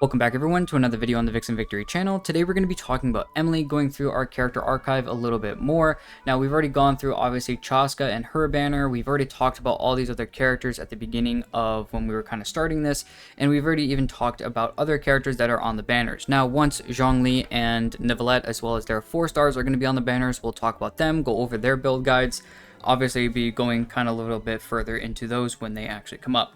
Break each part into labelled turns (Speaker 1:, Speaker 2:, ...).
Speaker 1: Welcome back everyone to another video on the Vixen Victory channel. Today we're going to be talking about Emilie, going through our character archive a little bit more. Now we've already gone through obviously Chaska and her banner. We've already talked about all these other characters at the beginning of when we were kind of starting this. And we've already even talked about other characters that are on the banners. Now once Xiangling and Nivelette as well as their 4 stars are going to be on the banners, we'll talk about them, go over their build guides. Obviously be going kind of a little bit further into those when they actually come up.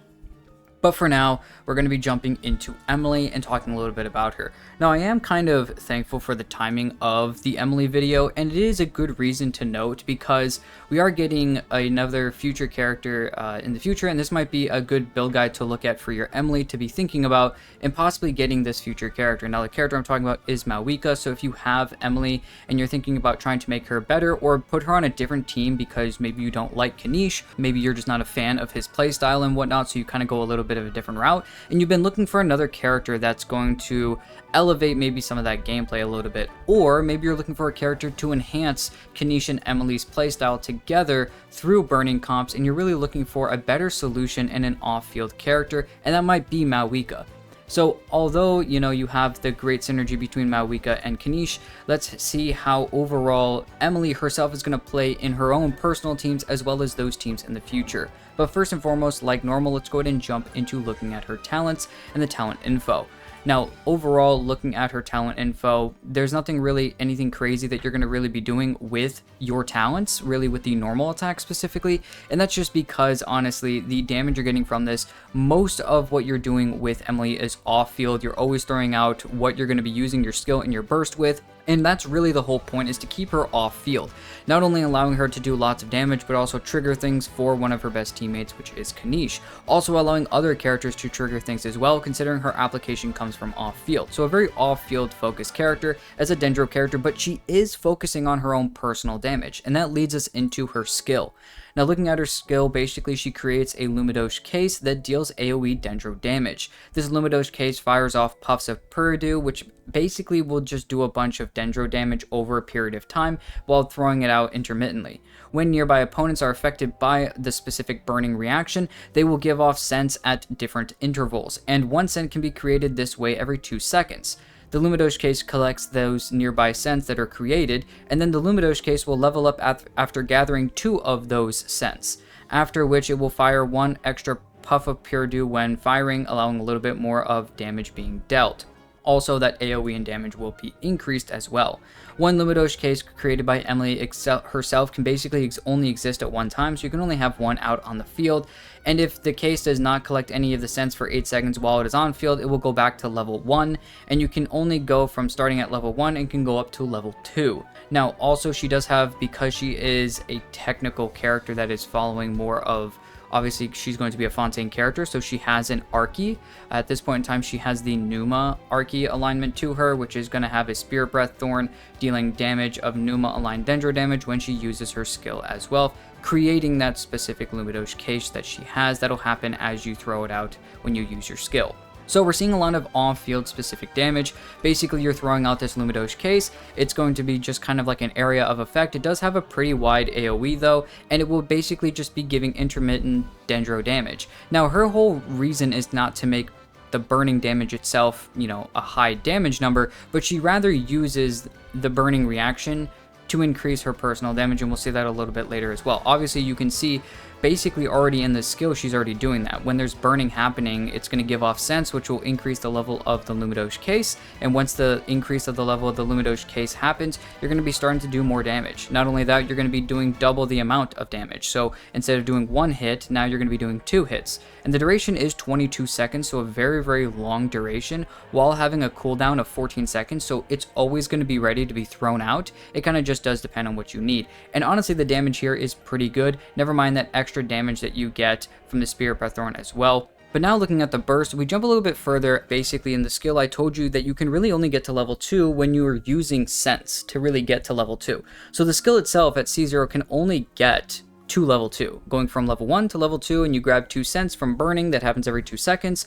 Speaker 1: But for now, we're going to be jumping into Emilie and talking a little bit about her. Now, I am kind of thankful for the timing of the Emilie video, and it is a good reason to note because we are getting another future character in the future, and this might be a good build guide to look at for your Emilie to be thinking about and possibly getting this future character. Now, the character I'm talking about is Mavuika, so if you have Emilie and you're thinking about trying to make her better or put her on a different team because maybe you don't like Kinich, maybe you're just not a fan of his playstyle and whatnot, so you kind of go a little bit of a different route, and you've been looking for another character that's going to elevate maybe some of that gameplay a little bit, or maybe you're looking for a character to enhance Kinich and Emilie's playstyle together through burning comps, and you're really looking for a better solution and an off-field character, and that might be Mavuika. So although, you know, you have the great synergy between Mavuika and Kinich, let's see how overall Emilie herself is going to play in her own personal teams as well as those teams in the future. But first and foremost, like normal, let's go ahead and jump into looking at her talents and the talent info. Now, overall, looking at her talent info, there's nothing really, anything crazy that you're going to really be doing with your talents, really with the normal attack specifically, and that's just because, honestly, the damage you're getting from this, most of what you're doing with Emilie is off-field. You're always throwing out what you're going to be using your skill and your burst with, and that's really the whole point, is to keep her off-field. Not only allowing her to do lots of damage, but also trigger things for one of her best teammates, which is Kinich. Also allowing other characters to trigger things as well, considering her application comes from off-field. So a very off-field focused character as a Dendro character, but she is focusing on her own personal damage, and that leads us into her skill. Now looking at her skill, basically she creates a Lumidosh case that deals AoE Dendro damage. This Lumidosh case fires off puffs of Pyro, which basically will just do a bunch of Dendro damage over a period of time while throwing it out intermittently. When nearby opponents are affected by the specific burning reaction, they will give off scents at different intervals, and one scent can be created this way every 2 seconds. The Lumidosh case collects those nearby scents that are created, and then the Lumidosh case will level up after gathering 2 of those scents, after which it will fire 1 extra puff of Pure Dew when firing, allowing a little bit more of damage being dealt. Also, that AoE and damage will be increased as well. One Lumidosh case created by Emilie herself can basically only exist at one time, so you can only have one out on the field. And if the case does not collect any of the scents for 8 seconds while it is on field, it will go back to level 1, and you can only go from starting at level 1 and can go up to level 2. Now, also she does have, because she is a technical character that is following more of, obviously, she's going to be a Fontaine character, so she has an Archie. At this point in time, she has the Pneuma Archie alignment to her, which is going to have a Spirit Breath Thorn, dealing damage of Pneuma-aligned Dendro damage when she uses her skill as well, creating that specific Lumidosh case that she has. That'll happen as you throw it out when you use your skill. So we're seeing a lot of off-field specific damage. Basically, you're throwing out this Lumidosh case. It's going to be just kind of like an area of effect. It does have a pretty wide AoE though, and it will basically just be giving intermittent Dendro damage. Now, her whole reason is not to make the burning damage itself, you know, a high damage number, but she rather uses the burning reaction to increase her personal damage, and we'll see that a little bit later as well. Obviously, you can see basically already in the skill she's already doing that. When there's burning happening, it's going to give off scents, which will increase the level of the Lumidosh case, and once the increase of the level of the Lumidosh case happens, you're going to be starting to do more damage. Not only that, you're going to be doing double the amount of damage. So instead of doing 1 hit, now you're going to be doing 2 hits, and the duration is 22 seconds, so a very, very long duration while having a cooldown of 14 seconds, so it's always going to be ready to be thrown out. It kind of just does depend on what you need, and honestly the damage here is pretty good, never mind that extra damage that you get from the Spirit Breath Thorn as well. But now looking at the burst, we jump a little bit further. Basically in the skill, I told you that you can really only get to level 2 when you are using scents to really get to level 2. So the skill itself at C0 can only get to level 2, going from level 1 to level 2, and you grab 2 scents from burning. That happens every 2 seconds.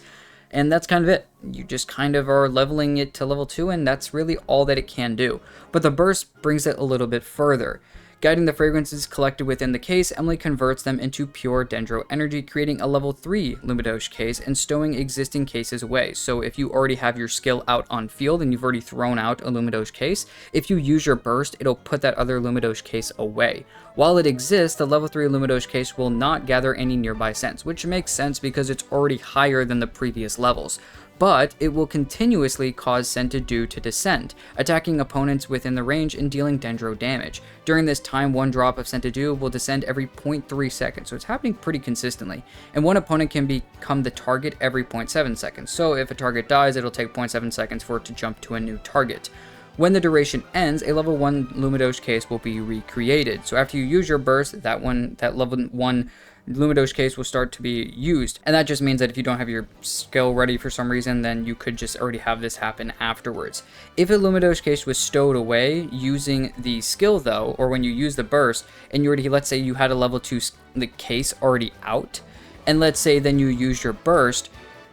Speaker 1: And that's kind of it. You just kind of are leveling it to level 2, and that's really all that it can do. But the burst brings it a little bit further. Guiding the fragrances collected within the case, Emilie converts them into pure dendro energy, creating a level 3 Lumidosh case and stowing existing cases away. So if you already have your skill out on field and you've already thrown out a Lumidosh case, if you use your burst, it'll put that other Lumidosh case away. While it exists, the level 3 Lumidosh case will not gather any nearby scents, which makes sense because it's already higher than the previous levels. But it will continuously cause Scented Dew to descend, attacking opponents within the range and dealing dendro damage. During this time, one drop of Scented Dew will descend every 0.3 seconds, so it's happening pretty consistently. And one opponent can become the target every 0.7 seconds, so if a target dies, it'll take 0.7 seconds for it to jump to a new target. When the duration ends, a level 1 Lumidosh case will be recreated. So after you use your burst, that level 1 Lumidosh case will start to be used. And that just means that if you don't have your skill ready for some reason, then you could just already have this happen afterwards. If a Lumidosh case was stowed away using the skill though, or when you use the burst, and you already, let's say you had a level 2 the case already out, and let's say then you use your burst,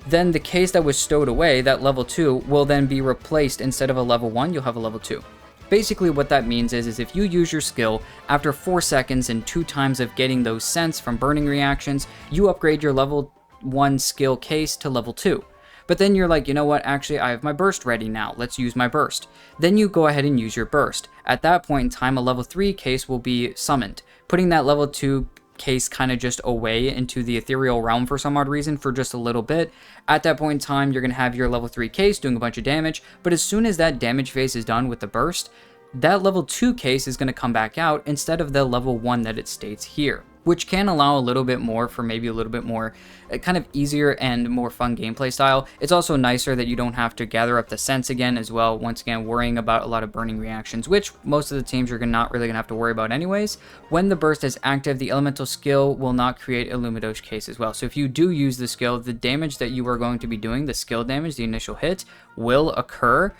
Speaker 1: then the case that was stowed away, that level 2, will then be replaced. Instead of a level 1, you'll have a level 2. Basically what that means is if you use your skill, after 4 seconds and 2 times of getting those scents from burning reactions, you upgrade your level 1 skill case to level 2. But then you're like, you know what, actually I have my burst ready now, let's use my burst. Then you go ahead and use your burst. At that point in time, a level 3 case will be summoned, putting that level 2 case kind of just away into the ethereal realm for some odd reason for just a little bit. At that point in time, you're going to have your level 3 case doing a bunch of damage, but as soon as that damage phase is done with the burst, that level 2 case is going to come back out instead of the level 1 that it states here, which can allow a little bit more for maybe a little bit more kind of easier and more fun gameplay style. It's also nicer that you don't have to gather up the scents again as well, once again worrying about a lot of burning reactions, which most of the teams you're not really going to have to worry about anyways. When the burst is active, the elemental skill will not create a Lumidosh case as well. So if you do use the skill, the damage that you are going to be doing, the skill damage, the initial hit, will occur,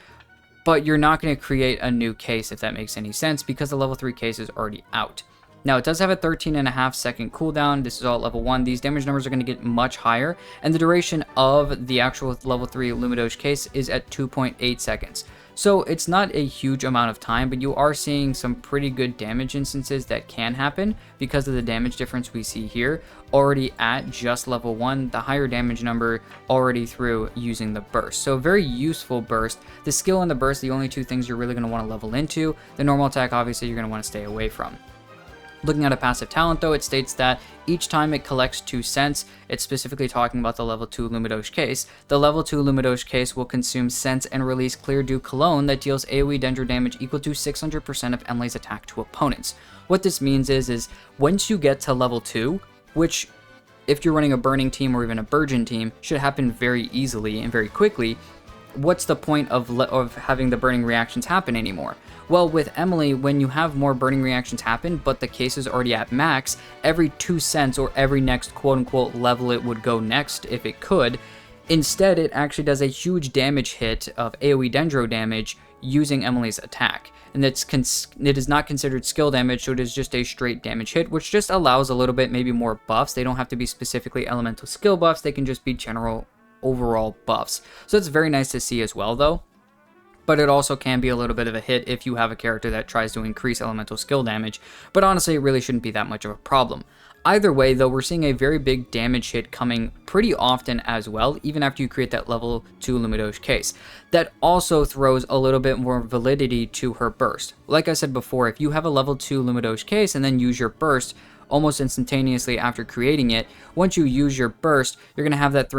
Speaker 1: but you're not going to create a new case, if that makes any sense, because the level 3 case is already out. Now, it does have a 13.5 second cooldown. This is all at level 1. These damage numbers are going to get much higher, and the duration of the actual level 3 Lumidosh case is at 2.8 seconds. So it's not a huge amount of time, but you are seeing some pretty good damage instances that can happen because of the damage difference we see here, already at just level 1, the higher damage number already through using the burst. So very useful burst. The skill and the burst, the only two things you're really going to want to level into. The normal attack, obviously, you're going to want to stay away from. Looking at a passive talent though, it states that each time it collects 2 scents, it's specifically talking about the level 2 Lumidosh case. The level 2 Lumidosh case will consume scents and release Clear Dew Cologne that deals AoE dendro damage equal to 600% of Emilie's attack to opponents. What this means is once you get to level 2, which if you're running a burning team or even a burgeon team, should happen very easily and very quickly, what's the point of having the burning reactions happen anymore? Well, with Emilie, when you have more burning reactions happen, but the case is already at max, every 2 cents or every next quote-unquote level it would go next, if it could, instead it actually does a huge damage hit of AoE dendro damage using Emilie's attack. And it is not considered skill damage, so it is just a straight damage hit, which just allows a little bit maybe more buffs. They don't have to be specifically elemental skill buffs, they can just be general overall buffs. So it's very nice to see as well though. But it also can be a little bit of a hit if you have a character that tries to increase elemental skill damage, but honestly it really shouldn't be that much of a problem. Either way though, we're seeing a very big damage hit coming pretty often as well, even after you create that level 2 Lumidosh case. That also throws a little bit more validity to her burst. Like I said before, if you have a level 2 Lumidosh case and then use your burst almost instantaneously after creating it, once you use your burst, you're going to have that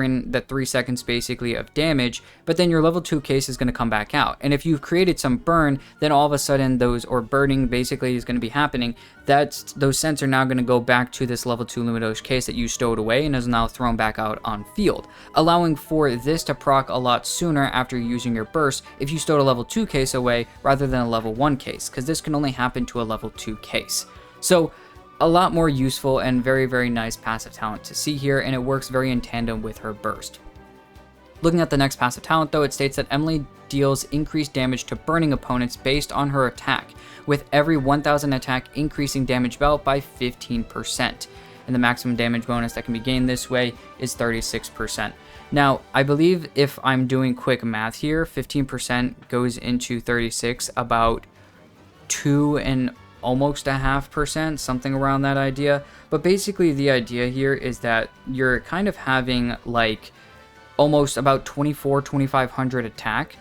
Speaker 1: 3 seconds basically of damage, but then your level 2 case is going to come back out. And if you've created some burn, then all of a sudden burning basically is going to be happening. Those scents are now going to go back to this level 2 Lumidosh case that you stowed away and is now thrown back out on field, allowing for this to proc a lot sooner after using your burst if you stowed a level 2 case away rather than a level 1 case, because this can only happen to a level 2 case. So a lot more useful and very, very nice passive talent to see here, and it works very in tandem with her burst. Looking at the next passive talent though, it states that Emilie deals increased damage to burning opponents based on her attack, with every 1000 attack increasing damage belt by 15%. And the maximum damage bonus that can be gained this way is 36%. Now, I believe if I'm doing quick math here, 15% goes into 36, about 2 almost a 0.5%, something around that idea. But basically the idea here is that you're kind of having like almost about 2,500 attack,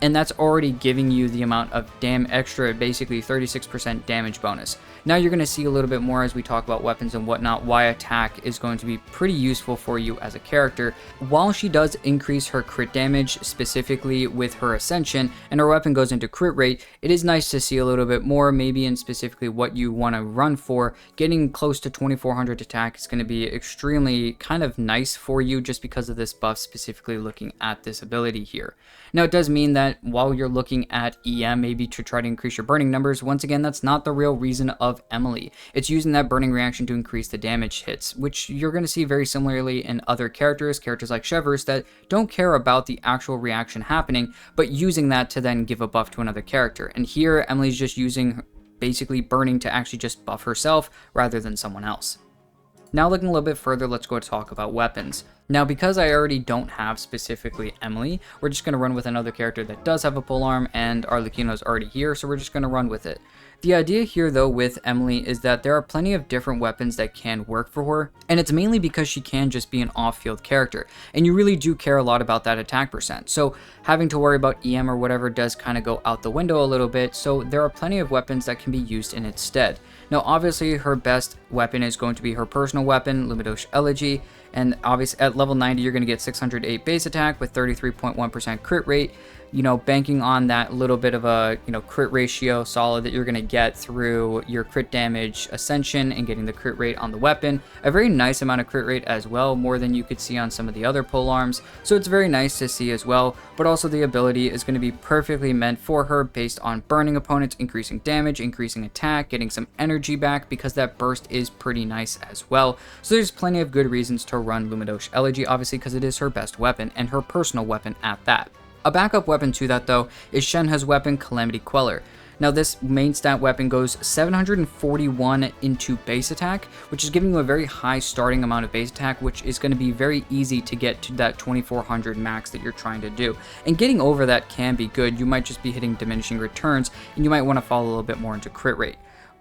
Speaker 1: and that's already giving you the amount of extra, basically 36% damage bonus. Now you're going to see a little bit more as we talk about weapons and whatnot, why attack is going to be pretty useful for you as a character. While she does increase her crit damage, specifically with her ascension, and her weapon goes into crit rate, it is nice to see a little bit more, maybe in specifically what you want to run for. Getting close to 2,400 attack is going to be extremely kind of nice for you just because of this buff, specifically looking at this ability here. Now it does mean that while you're looking at EM, maybe to try to increase your burning numbers, once again, that's not the real reason of EMILIE. It's using that burning reaction to increase the damage hits, which you're going to see very similarly in other characters like Shevers, that don't care about the actual reaction happening, but using that to then give a buff to another character. And here, EMILIE's just using basically burning to actually just buff herself rather than someone else. Now looking a little bit further, let's go talk about weapons. Now, because I already don't have specifically EMILIE, we're just going to run with another character that does have a polearm, and Arlecchino's already here, so we're just going to run with it. The idea here, though, with EMILIE is that there are plenty of different weapons that can work for her, and it's mainly because she can just be an off-field character, and you really do care a lot about that attack percent. So having to worry about EM or whatever does kind of go out the window a little bit, so there are plenty of weapons that can be used in its stead. Now, obviously, her best weapon is going to be her personal weapon, Lumidosh Elegy, and obviously at level 90, you're going to get 608 base attack with 33.1% crit rate, you know, banking on that little bit of a, you know, crit ratio solid that you're going to get through your crit damage ascension and getting the crit rate on the weapon. A very nice amount of crit rate as well, more than you could see on some of the other polearms. So it's very nice to see as well, but also the ability is going to be perfectly meant for her based on burning opponents, increasing damage, increasing attack, getting some energy back because that burst is pretty nice as well. So there's plenty of good reasons to run Lumidosh Elegy, obviously because it is her best weapon and her personal weapon at that. A backup weapon to that, though, is Shenhe's weapon, Calamity Queller. Now, this main stat weapon goes 741 into base attack, which is giving you a very high starting amount of base attack, which is going to be very easy to get to that 2,400 max that you're trying to do. And getting over that can be good. You might just be hitting diminishing returns, and you might want to fall a little bit more into crit rate.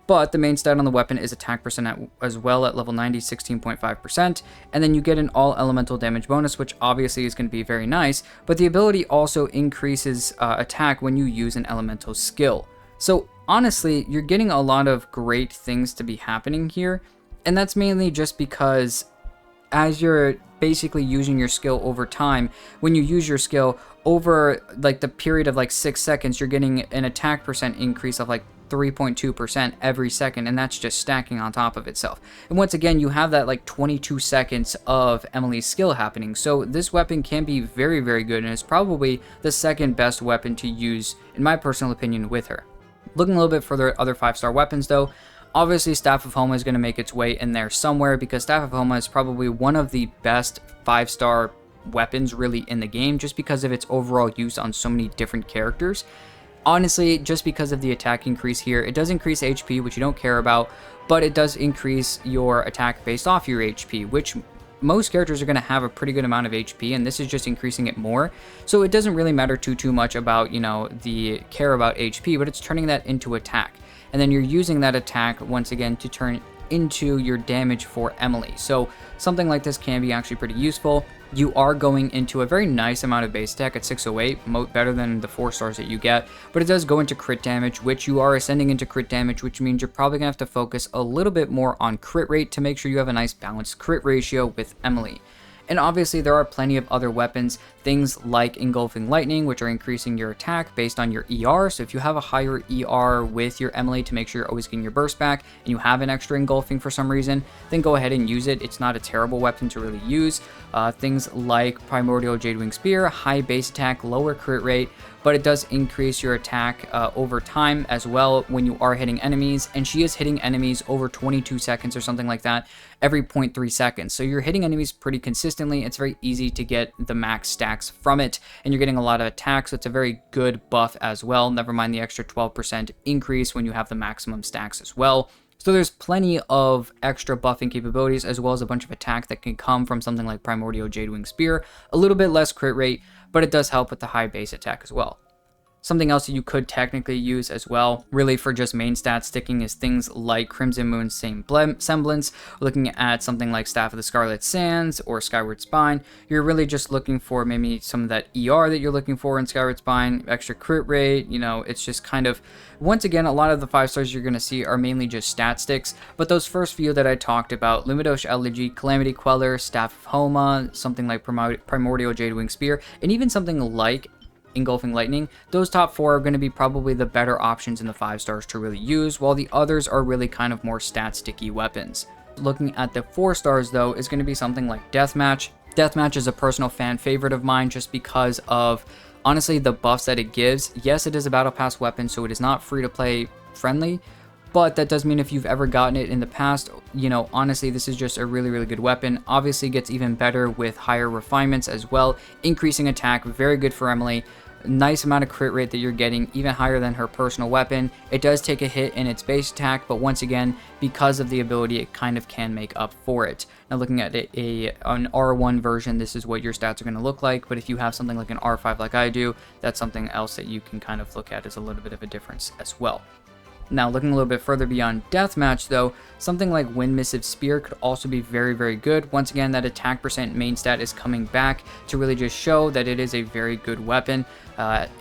Speaker 1: But the main stat on the weapon is attack percent as well at level 90, 16.5%, and then you get an all elemental damage bonus, which obviously is going to be very nice, but the ability also increases attack when you use an elemental skill. So honestly, you're getting a lot of great things to be happening here, and that's mainly just because as you're basically using your skill over time, when you use your skill over like the period of like 6 seconds, you're getting an attack percent increase of like 3.2% every second, and that's just stacking on top of itself. And once again, you have that like 22 seconds of EMILIE's skill happening, so this weapon can be very, very good, and is probably the second best weapon to use, in my personal opinion, with her. Looking a little bit further at other 5-star weapons, though, obviously Staff of Homa is going to make its way in there somewhere, because Staff of Homa is probably one of the best 5-star weapons really in the game, just because of its overall use on so many different characters. Honestly, just because of the attack increase here, it does increase HP, which you don't care about, but it does increase your attack based off your HP, which most characters are going to have a pretty good amount of HP, and this is just increasing it more. So it doesn't really matter too much about, you know, the care about HP, but it's turning that into attack. And then you're using that attack once again to turn into your damage for EMILIE. So something like this can be actually pretty useful. You are going into a very nice amount of base attack at 608, better than the 4 stars that you get, but it does go into crit damage, which you are ascending into crit damage, which means you're probably going to have to focus a little bit more on crit rate to make sure you have a nice balanced crit ratio with EMILIE. And obviously there are plenty of other weapons, things like Engulfing Lightning, which are increasing your attack based on your ER. So if you have a higher ER with your EMILIE to make sure you're always getting your burst back, and you have an extra Engulfing for some reason, then go ahead and use it. It's not a terrible weapon to really use. Things like Primordial Jadewing Spear, high base attack, lower crit rate, but it does increase your attack over time as well when you are hitting enemies, and she is hitting enemies over 22 seconds or something like that every 0.3 seconds. So you're hitting enemies pretty consistently. It's very easy to get the max stacks from it, and you're getting a lot of attack, so it's a very good buff as well. Never mind the extra 12% increase when you have the maximum stacks as well. So there's plenty of extra buffing capabilities, as well as a bunch of attack that can come from something like Primordial Jadewing Spear. A little bit less crit rate, but it does help with the high base attack as well. Something else that you could technically use as well, really for just main stat sticking, is things like Crimson Moon's Same Semblance. Looking at something like Staff of the Scarlet Sands or Skyward Spine, you're really just looking for maybe some of that ER that you're looking for in Skyward Spine, extra crit rate. You know, it's just kind of, once again, a lot of the 5 stars you're going to see are mainly just stat sticks, but those first few that I talked about, Lumidosh Elegy, Calamity Queller, Staff of Homa, something like Primordial Jadewing Spear, and even something like Engulfing Lightning, those top 4 are going to be probably the better options in the 5 stars to really use, while the others are really kind of more stat sticky weapons. Looking at the 4 stars though is going to be something like Deathmatch. Deathmatch is a personal fan favorite of mine just because of, honestly, the buffs that it gives. Yes, it is a battle pass weapon, so it is not free to play friendly, but that does mean if you've ever gotten it in the past, you know, honestly, this is just a really, really good weapon. Obviously gets even better with higher refinements as well. Increasing attack, very good for Emilie. Nice amount of crit rate that you're getting, even higher than her personal weapon. It does take a hit in its base attack, but once again, because of the ability, it kind of can make up for it. Now looking at an R1 version, this is what your stats are going to look like, but if you have something like an R5 like I do, that's something else that you can kind of look at as a little bit of a difference as well. Now, looking a little bit further beyond Deathmatch, though, something like Wind Missive Spear could also be very, very good. Once again, that attack percent main stat is coming back to really just show that it is a very good weapon.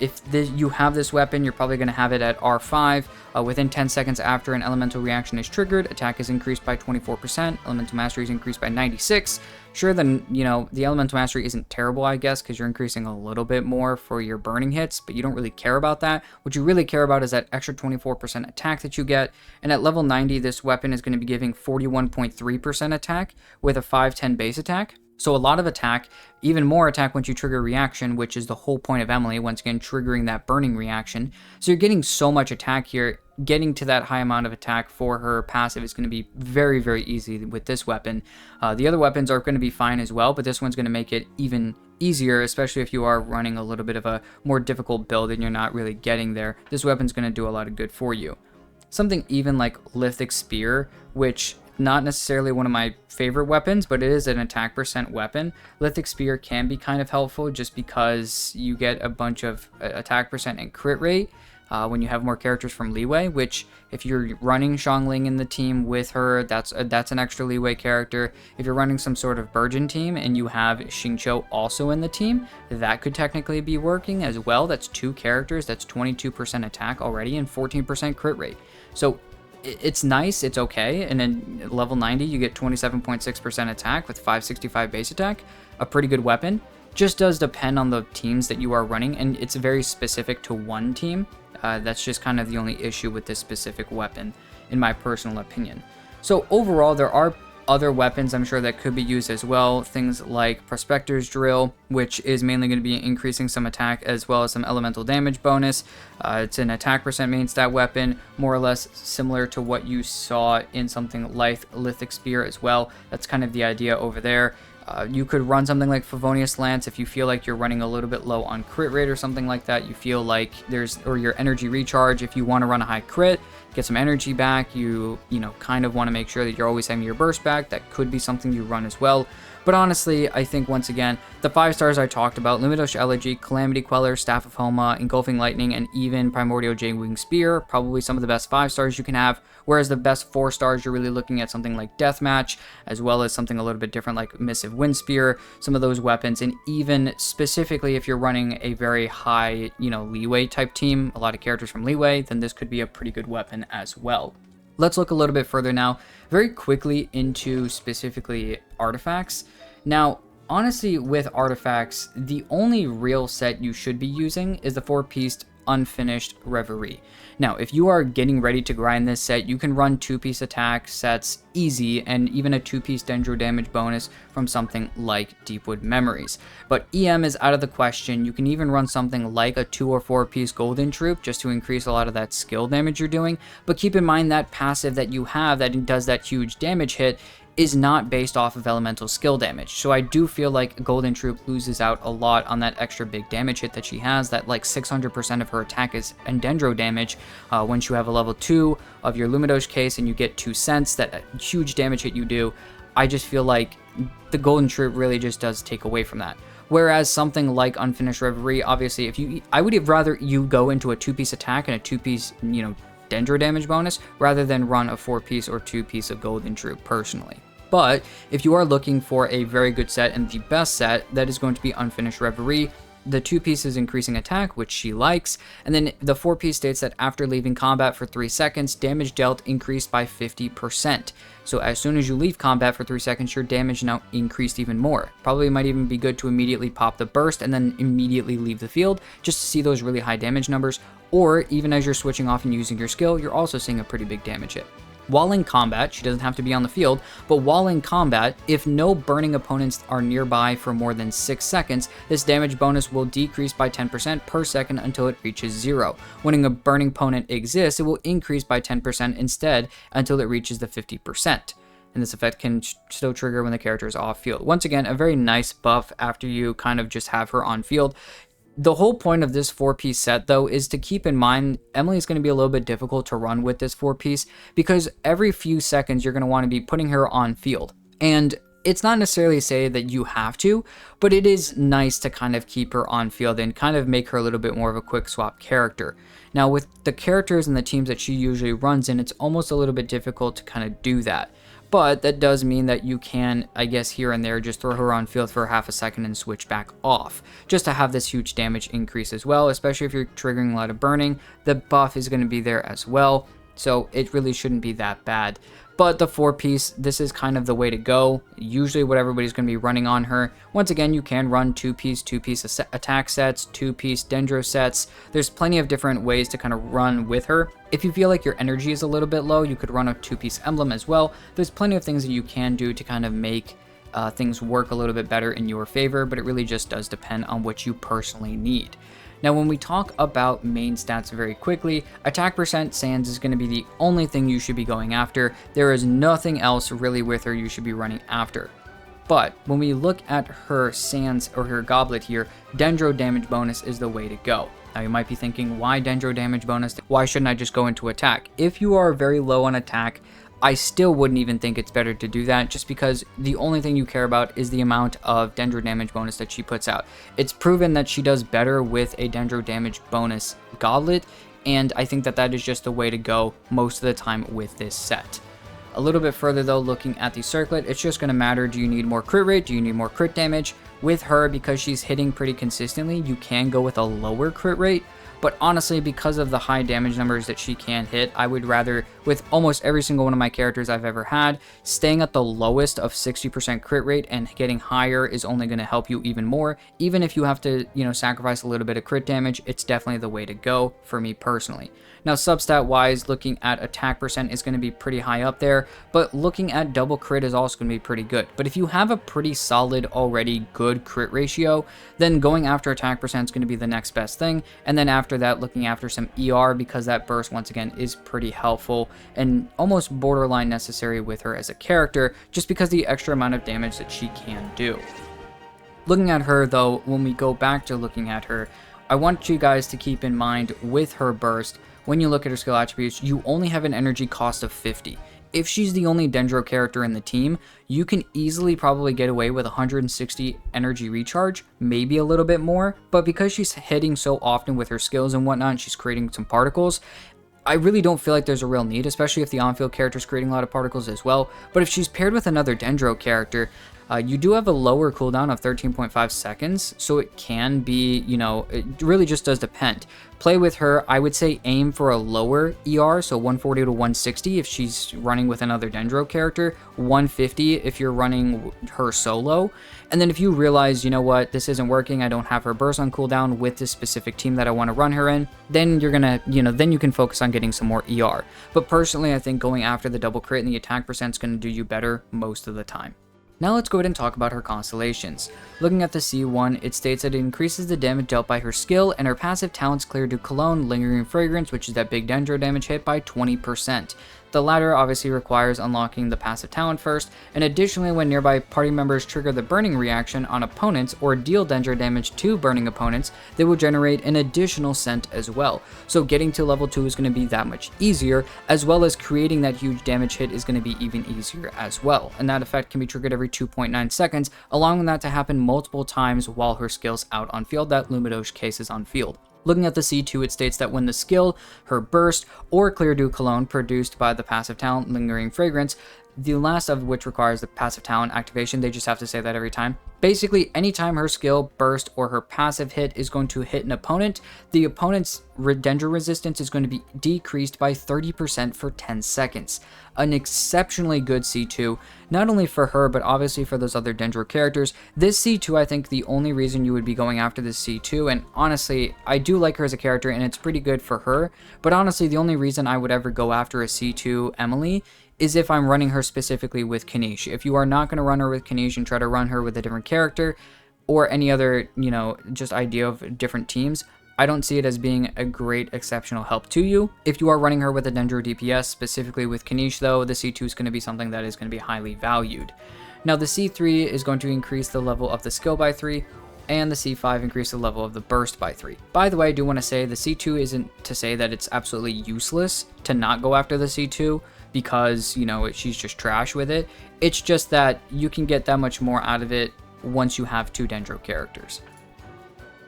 Speaker 1: If you have this weapon, you're probably going to have it at R5. Within 10 seconds after an elemental reaction is triggered, attack is increased by 24%, elemental mastery is increased by 96%. Sure, then, you know, the elemental mastery isn't terrible, I guess, because you're increasing a little bit more for your burning hits, but you don't really care about that. What you really care about is that extra 24% attack that you get, and at level 90, this weapon is going to be giving 41.3% attack with a 510 base attack. So a lot of attack, even more attack once you trigger reaction, which is the whole point of Emilie, once again triggering that burning reaction. So you're getting so much attack here. Getting to that high amount of attack for her passive is going to be very, very easy with this weapon. The other weapons are going to be fine as well, but this one's going to make it even easier, especially if you are running a little bit of a more difficult build and you're not really getting there. This weapon's going to do a lot of good for you. Something even like Lithic Spear, which not necessarily one of my favorite weapons, but it is an attack percent weapon. Lithic Spear can be kind of helpful just because you get a bunch of attack percent and crit rate when you have more characters from Leeway, which if you're running Xiangling in the team with her, that's an extra Leeway character. If you're running some sort of Burgeon team and you have Xingqiu also in the team, that could technically be working as well. That's 2 characters, that's 22% attack already and 14% crit rate. So it's nice, it's okay, and then level 90 you get 27.6% attack with 565 base attack, a pretty good weapon. Just does depend on the teams that you are running, and it's very specific to one team. That's just kind of the only issue with this specific weapon, in my personal opinion. So overall, there are other weapons I'm sure that could be used as well. Things like Prospector's Drill, which is mainly going to be increasing some attack as well as some elemental damage bonus. It's an attack percent main stat weapon, more or less similar to what you saw in something like Lithic Spear as well. That's kind of the idea over there. You could run something like Favonius Lance if you feel like you're running a little bit low on crit rate or something like that. You feel like or your energy recharge, if you want to run a high crit, get some energy back, you know, kind of want to make sure that you're always having your burst back. That could be something you run as well. But honestly, I think once again, the 5 stars I talked about, Lumidosh Elegy, Calamity Queller, Staff of Homa, Engulfing Lightning, and even Primordial Jadewing Spear, probably some of the best 5 stars you can have, whereas the best 4 stars, you're really looking at something like Deathmatch, as well as something a little bit different like Missive Wind Spear, some of those weapons, and even specifically if you're running a very high, you know, Leeway type team, a lot of characters from Leeway, then this could be a pretty good weapon as well. Let's look a little bit further now, very quickly into specifically artifacts. Now, honestly, with artifacts, the only real set you should be using is the 4-piece Unfinished Reverie. Now, if you are getting ready to grind this set, you can run 2-piece attack sets easy, and even a 2-piece Dendro damage bonus from something like Deepwood Memories. But EM is out of the question. You can even run something like a 2 or 4-piece Golden Troop just to increase a lot of that skill damage you're doing. But keep in mind that passive that you have that does that huge damage hit is not based off of elemental skill damage. So I do feel like Golden Troop loses out a lot on that extra big damage hit that she has, that like 600% of her attack is Dendro damage. Once you have a level 2 of your Lumidosh case and you get 2 cents, that huge damage hit you do, I just feel like the Golden Troop really just does take away from that. Whereas something like Unfinished Reverie, obviously, I would rather you go into a 2-piece attack and a 2-piece, Dendro damage bonus rather than run a 4-piece or 2-piece of Golden Troop personally. But if you are looking for a very good set and the best set, that is going to be Unfinished Reverie. The 2-piece is increasing attack, which she likes, and then the 4-piece states that after leaving combat for 3 seconds, damage dealt increased by 50%. So as soon as you leave combat for 3 seconds, your damage now increased even more. Probably might even be good to immediately pop the burst and then immediately leave the field, just to see those really high damage numbers, or even as you're switching off and using your skill, you're also seeing a pretty big damage hit. While in combat, she doesn't have to be on the field, but while in combat, if no burning opponents are nearby for more than 6 seconds, this damage bonus will decrease by 10% per second until it reaches 0. When a burning opponent exists, it will increase by 10% instead until it reaches the 50%. And this effect can still trigger when the character is off field. Once again, a very nice buff after you kind of just have her on field. The whole point of this 4-piece set, though, is to keep in mind Emilie is going to be a little bit difficult to run with this 4-piece because every few seconds you're going to want to be putting her on field. And it's not necessarily say that you have to, but it is nice to kind of keep her on field and kind of make her a little bit more of a quick swap character. Now, with the characters and the teams that she usually runs in, it's almost a little bit difficult to kind of do that. But that does mean that you can, I guess, here and there just throw her on field for half a second and switch back off, just to have this huge damage increase as well, especially if you're triggering a lot of burning. The buff is going to be there as well, so it really shouldn't be that bad. But the 4-piece, this is kind of the way to go. Usually what everybody's going to be running on her. Once again, you can run 2-piece attack sets, 2-piece Dendro sets. There's plenty of different ways to kind of run with her. If you feel like your energy is a little bit low, you could run a 2-piece emblem as well. There's plenty of things that you can do to kind of make things work a little bit better in your favor, but it really just does depend on what you personally need. Now, when we talk about main stats very quickly, attack percent Sans is going to be the only thing you should be going after. There is nothing else really with her you should be running after. But when we look at her Sans or her Goblet here, Dendro damage bonus is the way to go. Now you might be thinking, why Dendro damage bonus? Why shouldn't I just go into attack? If you are very low on attack, I still wouldn't even think it's better to do that, just because the only thing you care about is the amount of Dendro damage bonus that she puts out. It's proven that she does better with a Dendro damage bonus Goblet, and I think that that is just the way to go most of the time with this set. A little bit further though, looking at the circlet, it's just going to matter, do you need more crit rate, do you need more crit damage? With her, because she's hitting pretty consistently, you can go with a lower crit rate. But honestly, because of the high damage numbers that she can hit, I would rather, with almost every single one of my characters I've ever had, staying at the lowest of 60% crit rate and getting higher is only going to help you even more. Even if you have to, sacrifice a little bit of crit damage, it's definitely the way to go for me personally. Now, substat wise, looking at attack percent is going to be pretty high up there, but looking at double crit is also going to be pretty good. But if you have a pretty solid, already good crit ratio, then going after attack percent is going to be the next best thing. And then after that, looking after some ER, because that burst, once again, is pretty helpful and almost borderline necessary with her as a character, just because the extra amount of damage that she can do. Looking at her, though, when we go back to looking at her, I want you guys to keep in mind with her burst, when you look at her skill attributes, you only have an energy cost of 50. If she's the only Dendro character in the team, you can easily probably get away with 160 energy recharge, maybe a little bit more, but because she's hitting so often with her skills and whatnot, and she's creating some particles, I really don't feel like there's a real need, especially if the on-field character is creating a lot of particles as well. But if she's paired with another Dendro character, you do have a lower cooldown of 13.5 seconds, so it can be, it really just does depend. Play with her, I would say aim for a lower ER, so 140 to 160 if she's running with another Dendro character, 150 if you're running her solo. And then if you realize, this isn't working, I don't have her burst on cooldown with this specific team that I want to run her in, then you're gonna, then you can focus on getting some more ER. But personally, I think going after the double crit and the attack percent is gonna do you better most of the time. Now let's go ahead and talk about her constellations. Looking at the C1, it states that it increases the damage dealt by her skill, and her passive talents clear to Cologne, Lingering Fragrance, which is that big Dendro damage hit, by 20%. The latter obviously requires unlocking the passive talent first, and additionally when nearby party members trigger the burning reaction on opponents or deal Dendro damage to burning opponents, they will generate an additional scent as well. So getting to level 2 is going to be that much easier, as well as creating that huge damage hit is going to be even easier as well. And that effect can be triggered every 2.9 seconds, allowing that to happen multiple times while her skill's out on field, that Lumidosh case is on field. Looking at the C2, it states that when the skill, her burst, or Clear Dew Cologne produced by the passive talent Lingering Fragrance, the last of which requires the passive talent activation, they just have to say that every time. Basically, anytime her skill, burst, or her passive hit is going to hit an opponent, the opponent's Dendro resistance is going to be decreased by 30% for 10 seconds. An exceptionally good C2, not only for her, but obviously for those other Dendro characters. This C2, I think the only reason you would be going after this C2, and honestly, I do like her as a character, and it's pretty good for her, but honestly, the only reason I would ever go after a C2 EMILIE is if I'm running her specifically with Kinich. If you are not going to run her with Kinich and try to run her with a different character or any other, just idea of different teams, I don't see it as being a great exceptional help to you. If you are running her with a Dendro DPS, specifically with Kinich though, the C2 is going to be something that is going to be highly valued. Now the C3 is going to increase the level of the skill by 3, and the C5 increase the level of the burst by 3. By the way, I do want to say the C2 isn't to say that it's absolutely useless to not go after the C2, because, she's just trash with it. It's just that you can get that much more out of it once you have 2 Dendro characters.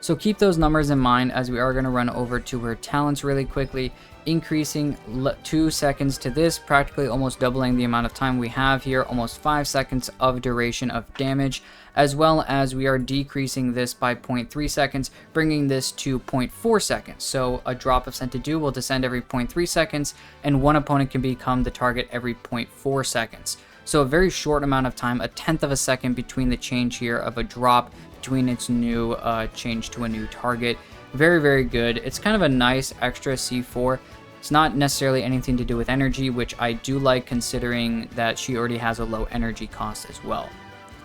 Speaker 1: So keep those numbers in mind as we are going to run over to her talents really quickly, increasing 2 seconds to this, practically almost doubling the amount of time we have here, almost 5 seconds of duration of damage, as well as we are decreasing this by 0.3 seconds, bringing this to 0.4 seconds. So a drop of Scented Dew will descend every 0.3 seconds, and one opponent can become the target every 0.4 seconds. So a very short amount of time, a tenth of a second between the change here of a drop between its new change to a new target. Very, very good. It's kind of a nice extra C4. It's not necessarily anything to do with energy, which I do like considering that she already has a low energy cost as well.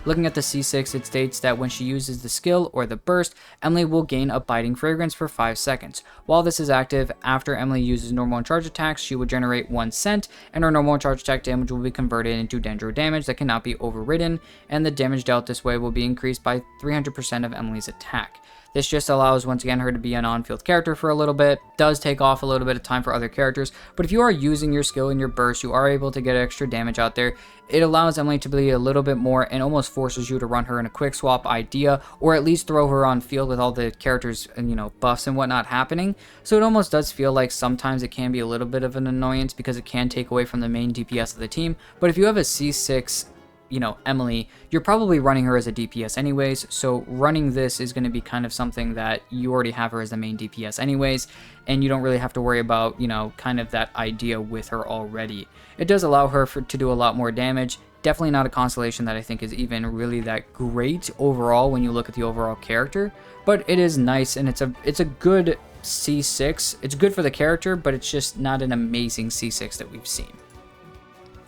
Speaker 1: Looking at the C6, it states that when she uses the skill or the burst, EMILIE will gain a biting fragrance for 5 seconds. While this is active, after EMILIE uses normal and charge attacks, she will generate 1 scent, and her normal and charge attack damage will be converted into Dendro damage that cannot be overridden, and the damage dealt this way will be increased by 300% of EMILIE's attack. This just allows, once again, her to be an on-field character for a little bit. Does take off a little bit of time for other characters, but if you are using your skill and your burst, you are able to get extra damage out there. It allows EMILIE to be a little bit more and almost forces you to run her in a quick swap idea, or at least throw her on field with all the characters and, buffs and whatnot happening. So it almost does feel like sometimes it can be a little bit of an annoyance because it can take away from the main DPS of the team. But if you have a C6 EMILIE, you're probably running her as a DPS anyways, so running this is going to be kind of something that you already have her as the main DPS anyways, and you don't really have to worry about, kind of that idea with her already. It does allow her to do a lot more damage. Definitely not a constellation that I think is even really that great overall when you look at the overall character, but it is nice, and it's a good C6. It's good for the character, but it's just not an amazing C6 that we've seen.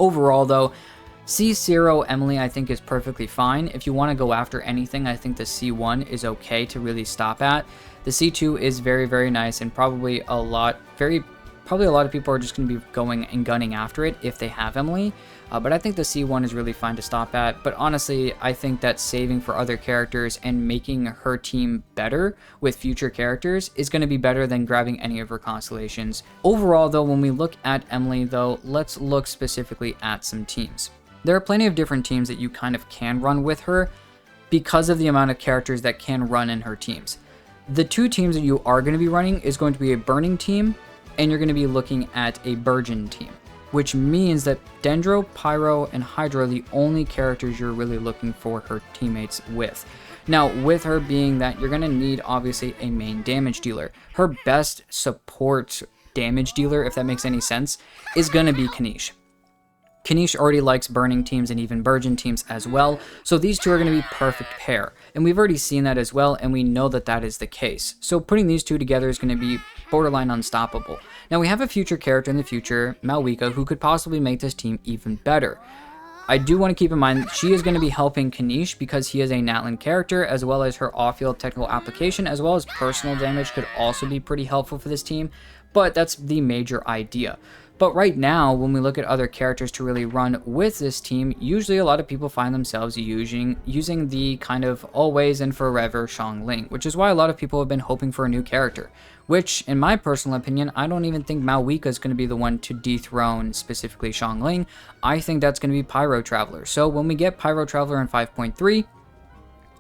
Speaker 1: Overall though, C0 EMILIE I think is perfectly fine. If you want to go after anything, I think the C1 is okay to really stop at. The C2 is very, very nice, and probably a lot of people are just going to be going and gunning after it if they have EMILIE. But I think the C1 is really fine to stop at. But honestly, I think that saving for other characters and making her team better with future characters is going to be better than grabbing any of her constellations. Overall though, when we look at EMILIE though, let's look specifically at some teams. There are plenty of different teams that you kind of can run with her because of the amount of characters that can run in her teams. The 2 teams that you are going to be running is going to be a Burning team, and you're going to be looking at a Burgeon team, which means that Dendro, Pyro, and Hydro are the only characters you're really looking for her teammates with. Now, with her being that, you're going to need obviously a main damage dealer. Her best support damage dealer, if that makes any sense, is going to be Kinich. Kinich already likes Burning teams and even Burgeon teams as well, so these two are going to be perfect pair. And we've already seen that as well, and we know that that is the case. So putting these two together is going to be borderline unstoppable. Now we have a future character in the future, Mavuika, who could possibly make this team even better. I do want to keep in mind she is going to be helping Kinich because he is a Natlan character, as well as her off-field technical application, as well as personal damage could also be pretty helpful for this team, but that's the major idea. But right now, when we look at other characters to really run with this team, usually a lot of people find themselves using the kind of always and forever Xiangling, which is why a lot of people have been hoping for a new character, which, in my personal opinion, I don't even think Mavuika is going to be the one to dethrone specifically Xiangling. I think that's going to be Pyro Traveler. So when we get Pyro Traveler in 5.3,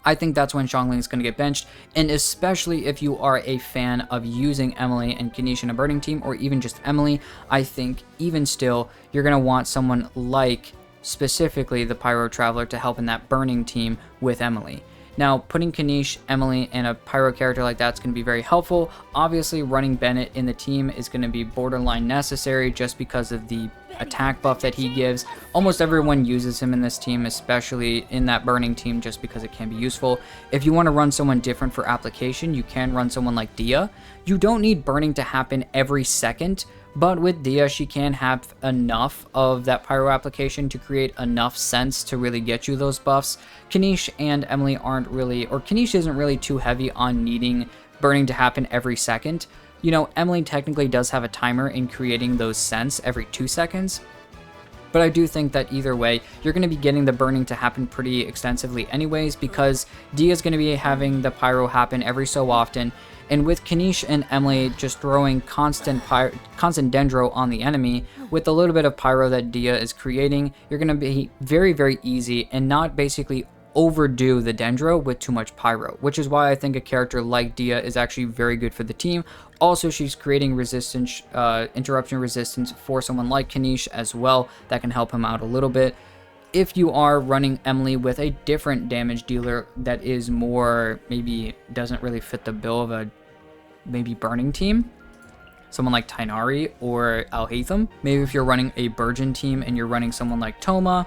Speaker 1: I think that's when Xiangling is going to get benched, and especially if you are a fan of using EMILIE and Kinich in a burning team, or even just EMILIE, I think even still, you're going to want someone like specifically the Pyro Traveler to help in that burning team with EMILIE. Now, putting Kinich, EMILIE, and a Pyro character like that's going to be very helpful. Obviously, running Bennett in the team is going to be borderline necessary just because of the attack buff that he gives. Almost everyone uses him in this team, especially in that burning team, just because it can be useful. If you want to run someone different for application, you can run someone like Dehya. You don't need burning to happen every second, but with Dehya, she can have enough of that pyro application to create enough sense to really get you those buffs. Kinich and EMILIE aren't really, or Kinich isn't really too heavy on needing burning to happen every second. You know, EMILIE technically does have a timer in creating those scents every 2 seconds, but I do think that either way, you're going to be getting the burning to happen pretty extensively anyways, because Dehya is going to be having the pyro happen every so often, and with Kinich and EMILIE just throwing constant dendro on the enemy, with a little bit of pyro that Dehya is creating, you're going to be very, very easy and not basically overdo the dendro with too much pyro, which is why I think a character like Dehya is actually very good for the team. Also, she's creating resistance, interruption resistance for someone like Kinich as well. That can help him out a little bit. If you are running EMILIE with a different damage dealer that is more, maybe doesn't really fit the bill of a maybe burning team, someone like Tighnari or Alhaitham. Maybe if you're running a Burgeon team and you're running someone like Thoma,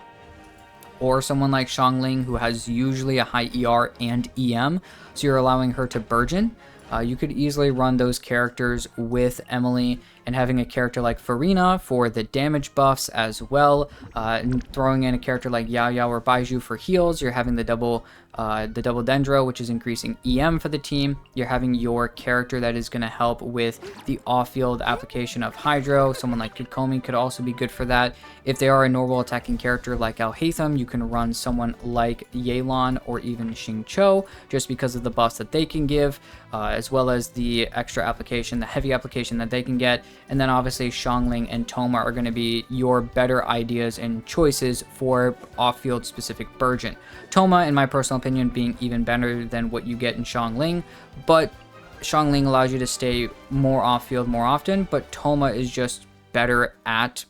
Speaker 1: or someone like Xiangling, who has usually a high ER and EM, so you're allowing her to Burgeon. You could easily run those characters with EMILIE, and having a character like Farina for the damage buffs as well, and throwing in a character like Yao Yao or Baiju for heals. You're having the double dendro, which is increasing EM for the team. You're having your character that is going to help with the off-field application of Hydro. Someone like Kikomi could also be good for that. If they are a normal attacking character like Alhaitham, you can run someone like Yelan or even Xingqiu, just because of the buffs that they can give, as well as the extra application, the heavy application that they can get. And then obviously Xiangling and Thoma are going to be your better ideas and choices for off-field specific Burgeon. Thoma, in my personal opinion, being even better than what you get in Xiangling, but Xiangling allows you to stay more off-field more often, but Thoma is just better at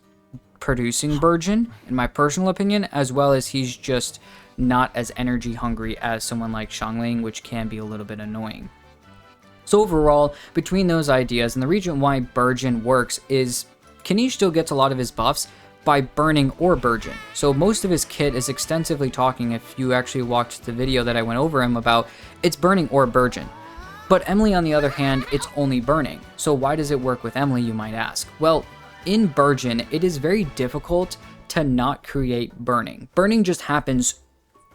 Speaker 1: producing Burgeon, in my personal opinion, as well as he's just not as energy hungry as someone like Xiangling, which can be a little bit annoying. So overall, between those ideas, and the reason why Burgeon works is Kinich still gets a lot of his buffs by burning or Burgeon. So most of his kit is extensively talking, if you actually watched the video that I went over him about, it's burning or Burgeon. But EMILIE, on the other hand, it's only burning. So why does it work with EMILIE, you might ask? Well, in Burgeon, it is very difficult to not create burning. Burning just happens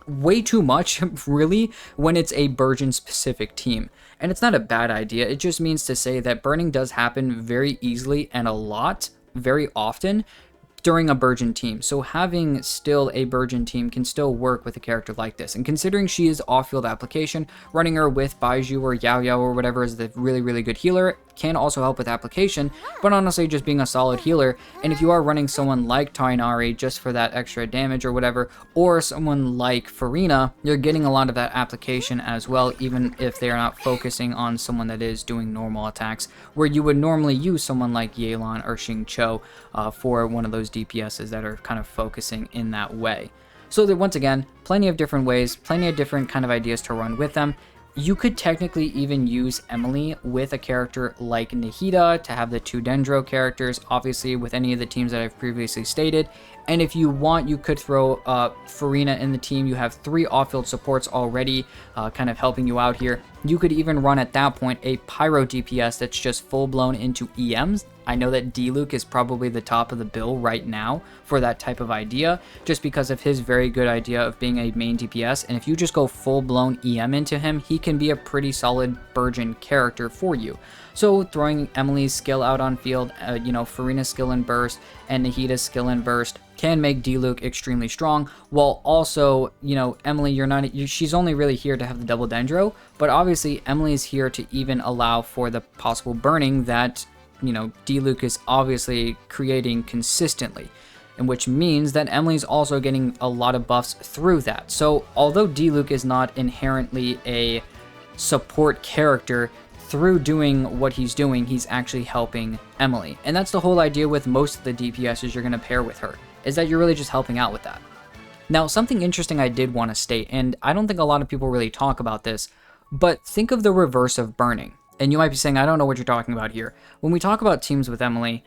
Speaker 1: way too much, really, when it's a Burgeon specific team. And it's not a bad idea, it just means to say that burning does happen very easily and a lot, very often, during a Burgeon team. So having still a Burgeon team can still work with a character like this. And considering she is off-field application, running her with Baiju or Yao Yao or whatever is the really, really good healer can also help with application, but honestly just being a solid healer. And if you are running someone like Tighnari just for that extra damage or whatever, or someone like Farina, you're getting a lot of that application as well, even if they're not focusing on someone that is doing normal attacks, where you would normally use someone like Yelan or Xingqiu for one of those DPSs that are kind of focusing in that way. So that, once again, plenty of different ways, plenty of different kind of ideas to run with them. You could technically even use EMILIE with a character like Nahida to have the 2 Dendro characters, obviously with any of the teams that I've previously stated. And if you want, you could throw Farina in the team. You have 3 off-field supports already kind of helping you out here. You could even run at that point a Pyro DPS that's just full blown into EMs. I know that Diluc is probably the top of the bill right now for that type of idea, just because of his very good idea of being a main DPS. And if you just go full blown EM into him, he can be a pretty solid burgeon character for you. So throwing Emilie's skill out on field, Furina's skill and burst, and Nahida's skill and burst can make Diluc extremely strong, while also, Emilie, she's only really here to have the double dendro, but obviously Emilie is here to even allow for the possible burning that, Diluc is obviously creating consistently, and which means that Emilie's also getting a lot of buffs through that. So although Diluc is not inherently a support character, through doing what he's doing, he's actually helping Emilie. And that's the whole idea with most of the DPSs you're going to pair with her, is that you're really just helping out with that. Now, something interesting I did want to state, and I don't think a lot of people really talk about this, but think of the reverse of burning. And you might be saying, I don't know what you're talking about here. When we talk about teams with Emilie,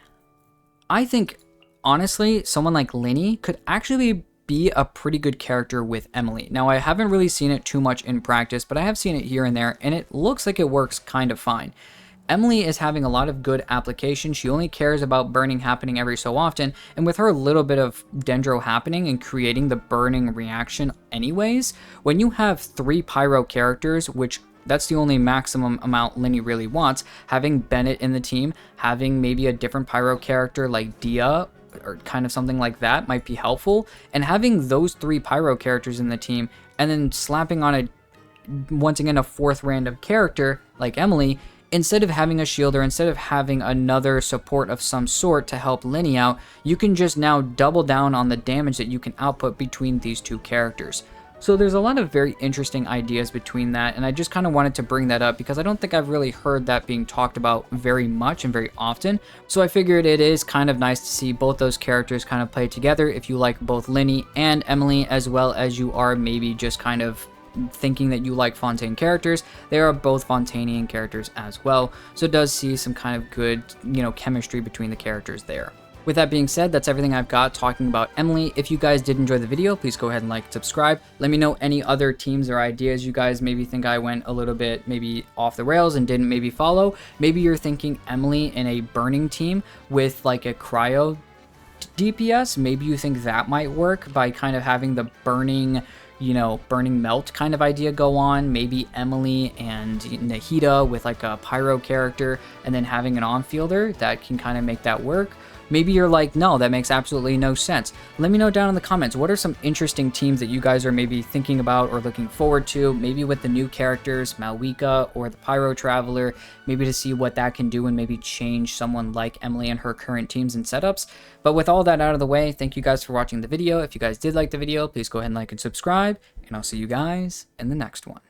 Speaker 1: I think, honestly, someone like Linny could actually be a pretty good character with Emilie. Now, I haven't really seen it too much in practice, but I have seen it here and there, and it looks like it works kind of fine. Emilie is having a lot of good application. She only cares about burning happening every so often, and with her little bit of dendro happening and creating the burning reaction anyways, when you have 3 pyro characters, which that's the only maximum amount Linny really wants, having Bennett in the team, having maybe a different pyro character like Dehya, or kind of something like that might be helpful, and having those 3 pyro characters in the team, and then slapping on once again a 4th random character like Emilie, instead of having a shielder, instead of having another support of some sort to help Linny out, you can just now double down on the damage that you can output between these 2 characters. So there's a lot of very interesting ideas between that, and I just kind of wanted to bring that up because I don't think I've really heard that being talked about very much and very often. So I figured it is kind of nice to see both those characters kind of play together if you like both Linny and Emilie, as well as you are maybe just kind of thinking that you like Fontaine characters. They are both Fontainian characters as well, so it does see some kind of good, chemistry between the characters there. With that being said, that's everything I've got talking about Emilie. If you guys did enjoy the video, please go ahead and like and subscribe. Let me know any other teams or ideas you guys maybe think I went a little bit maybe off the rails and didn't maybe follow. Maybe you're thinking Emilie in a burning team with like a cryo DPS. Maybe you think that might work by kind of having the burning melt kind of idea go on. Maybe Emilie and Nahida with like a pyro character and then having an on-fielder that can kind of make that work. Maybe you're like, no, that makes absolutely no sense. Let me know down in the comments, what are some interesting teams that you guys are maybe thinking about or looking forward to, maybe with the new characters, Mavuika or the Pyro Traveler, maybe to see what that can do and maybe change someone like Emilie and her current teams and setups. But with all that out of the way, thank you guys for watching the video. If you guys did like the video, please go ahead and like and subscribe, and I'll see you guys in the next one.